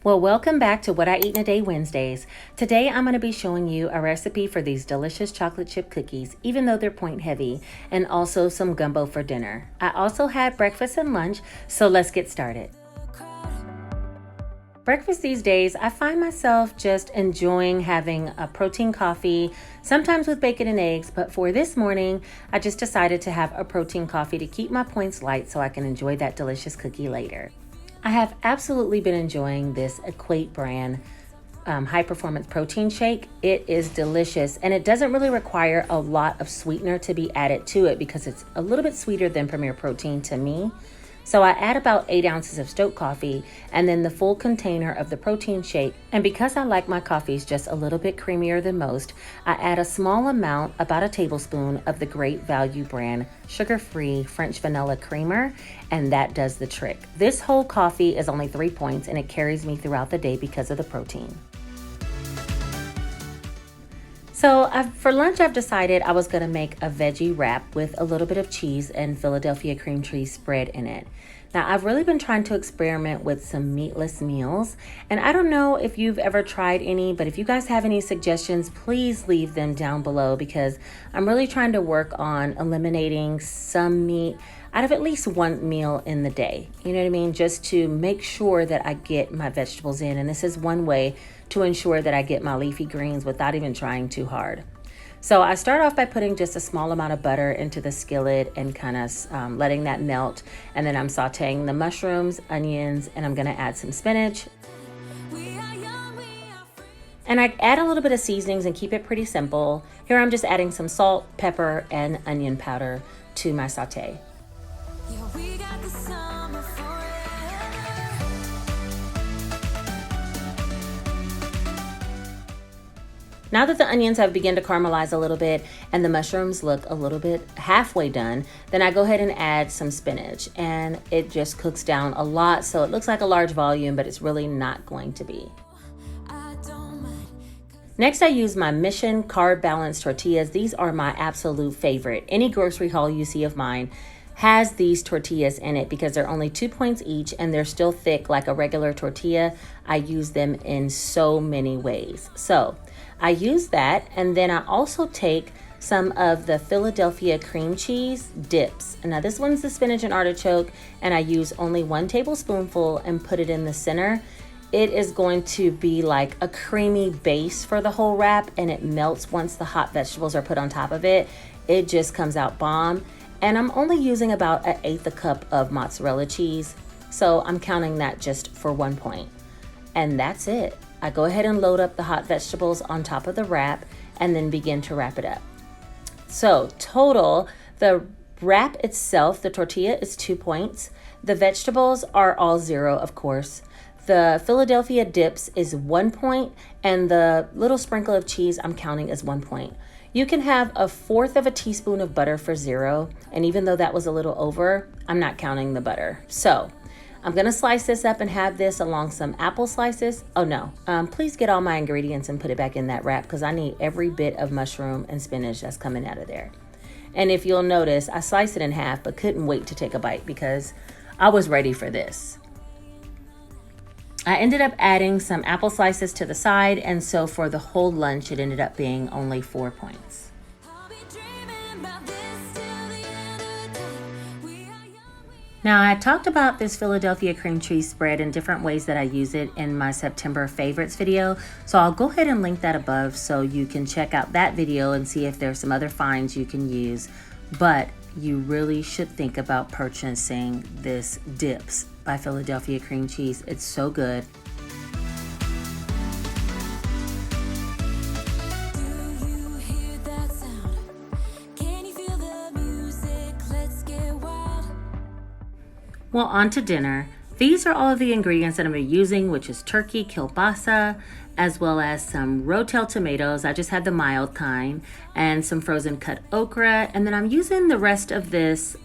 Well, welcome back to What I Eat in a Day Wednesdays. Today I'm going to be showing you a recipe for these delicious chocolate chip cookies, even though they're point heavy, and also some gumbo for dinner. I also had breakfast and lunch, so let's get started. Breakfast these days, I find myself just enjoying having a protein coffee, sometimes with bacon and eggs, but for this morning, I just decided to have a protein coffee to keep my points light so I can enjoy that delicious cookie later. I have absolutely been enjoying this Equate brand high performance protein shake. It is delicious and it doesn't really require a lot of sweetener to be added to it because it's a little bit sweeter than Premier Protein to me. So I add about 8 ounces of Stout coffee and then the full container of the protein shake. And because I like my coffees just a little bit creamier than most, I add a small amount, about a tablespoon, of the Great Value brand sugar-free French vanilla creamer, and that does the trick. This whole coffee is only 3 points and it carries me throughout the day because of the protein. So for lunch, I've decided I was going to make a veggie wrap with a little bit of cheese and Philadelphia cream cheese spread in it. Now, I've really been trying to experiment with some meatless meals, and I don't know if you've ever tried any, but if you guys have any suggestions, please leave them down below because I'm really trying to work on eliminating some meat out of at least one meal in the day. You know what I mean? Just to make sure that I get my vegetables in, and this is one way to ensure that I get my leafy greens without even trying too hard. So I start off by putting just a small amount of butter into the skillet and kind of letting that melt. And then I'm sauteing the mushrooms, onions, and I'm gonna add some spinach. And I add a little bit of seasonings and keep it pretty simple. Here I'm just adding some salt, pepper, and onion powder to my saute. Now that the onions have begun to caramelize a little bit and the mushrooms look a little bit halfway done, then I go ahead and add some spinach, and it just cooks down a lot, so it looks like a large volume, but it's really not going to be. Next, I use my Mission Carb Balance tortillas. These are my absolute favorite. Any grocery haul you see of mine has these tortillas in it because they're only 2 points each and they're still thick like a regular tortilla. I use them in so many ways. So I use that, and then I also take some of the Philadelphia cream cheese dips. Now this one's the spinach and artichoke, and I use only 1 tablespoonful and put it in the center. It is going to be like a creamy base for the whole wrap, and it melts once the hot vegetables are put on top of it. It just comes out bomb. And I'm only using about 1/8 a cup of mozzarella cheese, so I'm counting that just for 1 point. And that's it. I go ahead and load up the hot vegetables on top of the wrap and then begin to wrap it up. So total, the wrap itself, the tortilla, is 2 points. The vegetables are all 0, of course. The Philadelphia dips is 1 point, and the little sprinkle of cheese I'm counting as 1 point. You can have 1/4 of a teaspoon of butter for 0, and even though that was a little over, I'm not counting the butter. So I'm gonna slice this up and have this along some apple slices. Oh no, please get all my ingredients and put it back in that wrap because I need every bit of mushroom and spinach that's coming out of there. And if you'll notice, I sliced it in half but couldn't wait to take a bite because I was ready for this. I ended up adding some apple slices to the side, and so for the whole lunch, it ended up being only 4 points. Now, I talked about this Philadelphia cream cheese spread and different ways that I use it in my September favorites video. So I'll go ahead and link that above so you can check out that video and see if there's some other finds you can use. But you really should think about purchasing this Dips by Philadelphia cream cheese. It's so good. Well, on to dinner. These are all of the ingredients that I'm going to be using, which is turkey kielbasa, as well as some Rotel tomatoes. I just had the mild kind, and some frozen cut okra. And then I'm using the rest of this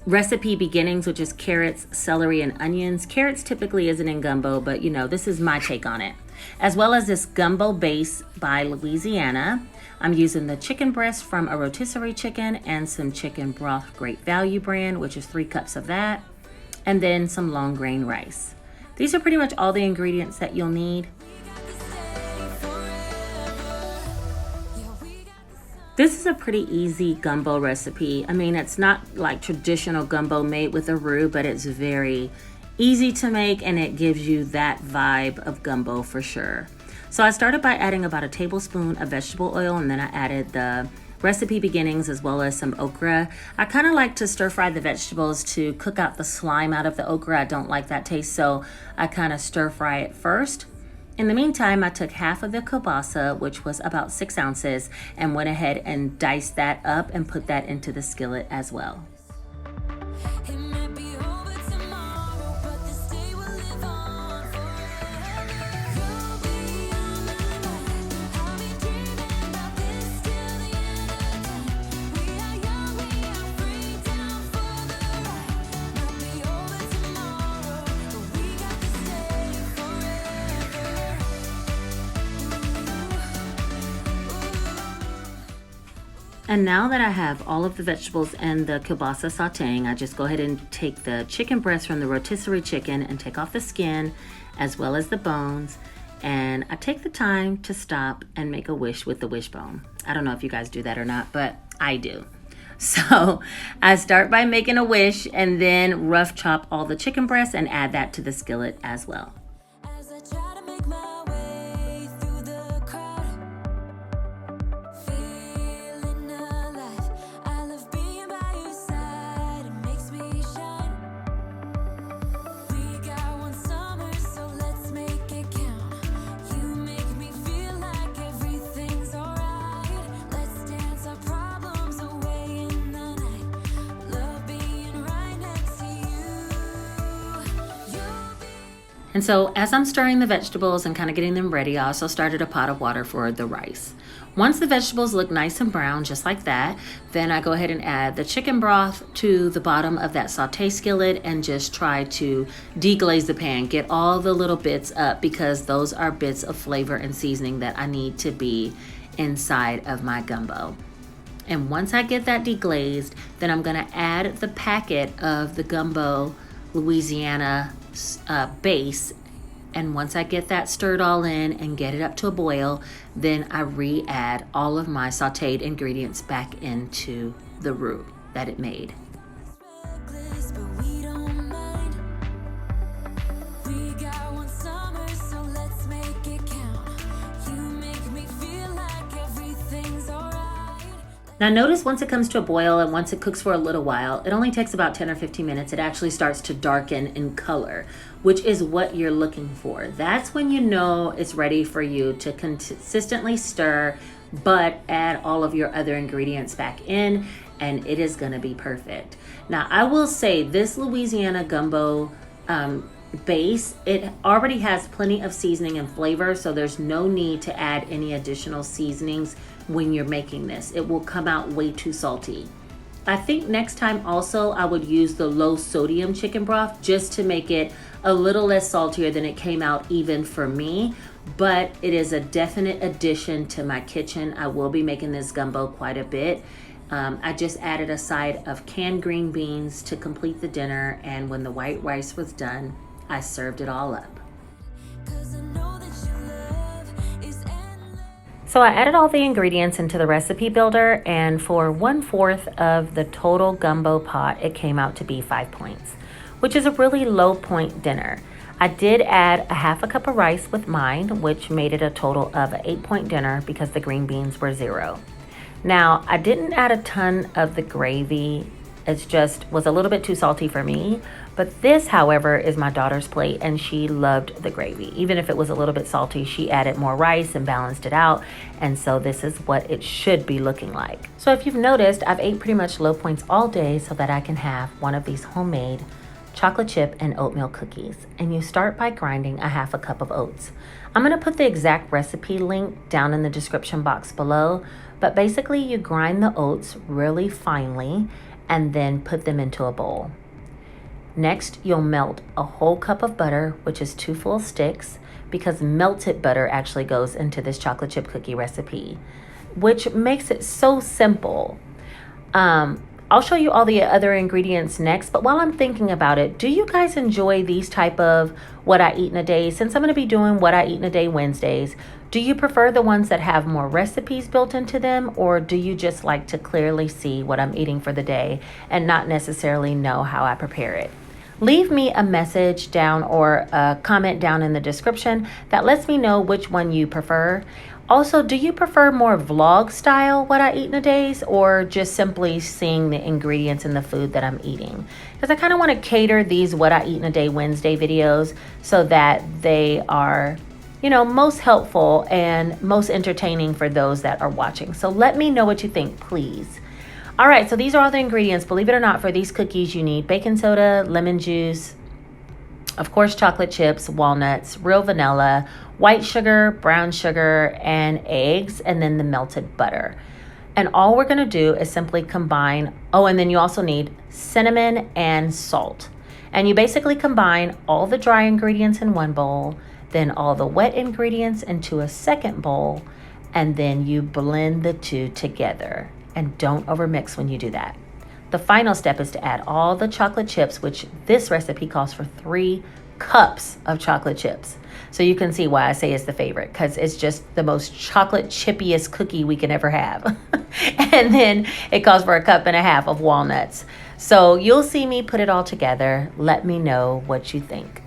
recipe beginnings, which is carrots, celery, and onions. Carrots typically isn't in gumbo, but you know, this is my take on it. As well as this gumbo base by Louisiana. I'm using the chicken breast from a rotisserie chicken and some chicken broth Great Value brand, which is 3 cups of that, and then some long grain rice. These are pretty much all the ingredients that you'll need. This is a pretty easy gumbo recipe. I mean, it's not like traditional gumbo made with a roux, but it's very easy to make and it gives you that vibe of gumbo for sure. So I started by adding about a tablespoon of vegetable oil, and then I added the recipe beginnings as well as some okra. I kind of like to stir fry the vegetables to cook out the slime out of the okra. I don't like that taste, so I kind of stir fry it first. In the meantime, I took half of the kielbasa, which was about 6 ounces, and went ahead and diced that up and put that into the skillet as well. And now that I have all of the vegetables and the kielbasa sauteing, I just go ahead and take the chicken breast from the rotisserie chicken and take off the skin as well as the bones. And I take the time to stop and make a wish with the wishbone. I don't know if you guys do that or not, but I do. So I start by making a wish and then rough chop all the chicken breast and add that to the skillet as well. And so as I'm stirring the vegetables and kind of getting them ready, I also started a pot of water for the rice. Once the vegetables look nice and brown, just like that, then I go ahead and add the chicken broth to the bottom of that saute skillet and just try to deglaze the pan, get all the little bits up, because those are bits of flavor and seasoning that I need to be inside of my gumbo. And once I get that deglazed, then I'm gonna add the packet of the Gumbo Louisiana base, and once I get that stirred all in and get it up to a boil, then I re-add all of my sauteed ingredients back into the roux that it made. Now notice once it comes to a boil and once it cooks for a little while, it only takes about 10 or 15 minutes. It actually starts to darken in color, which is what you're looking for. That's when you know it's ready for you to consistently stir, but add all of your other ingredients back in, and it is gonna be perfect. Now I will say this Louisiana gumbo base, it already has plenty of seasoning and flavor, so there's no need to add any additional seasonings when you're making this. It will come out way too salty. I think next time also I would use the low sodium chicken broth just to make it a little less saltier than it came out even for me, but it is a definite addition to my kitchen. I will be making this gumbo quite a bit. I just added a side of canned green beans to complete the dinner, and when the white rice was done, I served it all up. So I added all the ingredients into the recipe builder, and for 1/4 of the total gumbo pot, it came out to be 5 points, which is a really low point dinner. I did add a half a cup of rice with mine, which made it a total of an 8-point dinner because the green beans were 0. Now, I didn't add a ton of the gravy. It just was a little bit too salty for me. But this, however, is my daughter's plate, and she loved the gravy. Even if it was a little bit salty, she added more rice and balanced it out. And so this is what it should be looking like. So if you've noticed, I've ate pretty much low points all day so that I can have one of these homemade chocolate chip and oatmeal cookies. And you start by grinding a half a cup of oats. I'm gonna put the exact recipe link down in the description box below, but basically you grind the oats really finely and then put them into a bowl. Next, you'll melt a whole cup of butter, which is 2 full sticks, because melted butter actually goes into this chocolate chip cookie recipe, which makes it so simple. I'll show you all the other ingredients next, but while I'm thinking about it, do you guys enjoy these type of what I eat in a day? Since I'm going to be doing what I eat in a day Wednesdays, do you prefer the ones that have more recipes built into them, or do you just like to clearly see what I'm eating for the day and not necessarily know how I prepare it? Leave me a message down or a comment down in the description that lets me know which one you prefer. Also, do you prefer more vlog style what I eat in a days, or just simply seeing the ingredients in the food that I'm eating? Because I kind of want to cater these what I eat in a day Wednesday videos so that they are, you know, most helpful and most entertaining for those that are watching. So let me know what you think, please. All right, so these are all the ingredients. Believe it or not, for these cookies, you need baking soda, lemon juice, of course, chocolate chips, walnuts, real vanilla, white sugar, brown sugar, and eggs, and then the melted butter. And all we're gonna do is simply combine, oh, and then you also need cinnamon and salt. And you basically combine all the dry ingredients in one bowl, then all the wet ingredients into a second bowl, and then you blend the two together. And don't overmix when you do that. The final step is to add all the chocolate chips, which this recipe calls for 3 cups of chocolate chips. So you can see why I say it's the favorite, because it's just the most chocolate chippiest cookie we can ever have. And then it calls for 1.5 cups of walnuts. So you'll see me put it all together. Let me know what you think.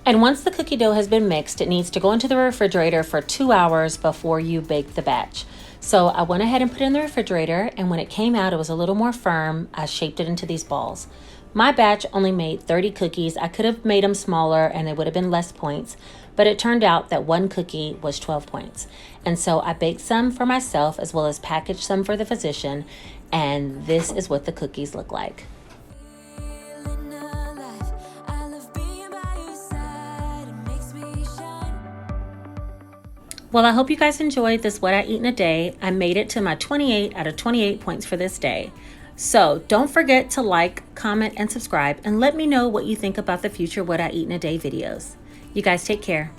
And once the cookie dough has been mixed, it needs to go into the refrigerator for 2 hours before you bake the batch. So I went ahead and put it in the refrigerator, and when it came out, it was a little more firm. I shaped it into these balls. My batch only made 30 cookies. I could have made them smaller and it would have been less points, but it turned out that one cookie was 12 points. And so I baked some for myself as well as packaged some for the physician, and this is what the cookies look like. Well, I hope you guys enjoyed this What I Eat in a Day. I made it to my 28 out of 28 points for this day. So don't forget to like, comment, and subscribe, and let me know what you think about the future What I Eat in a Day videos. You guys take care.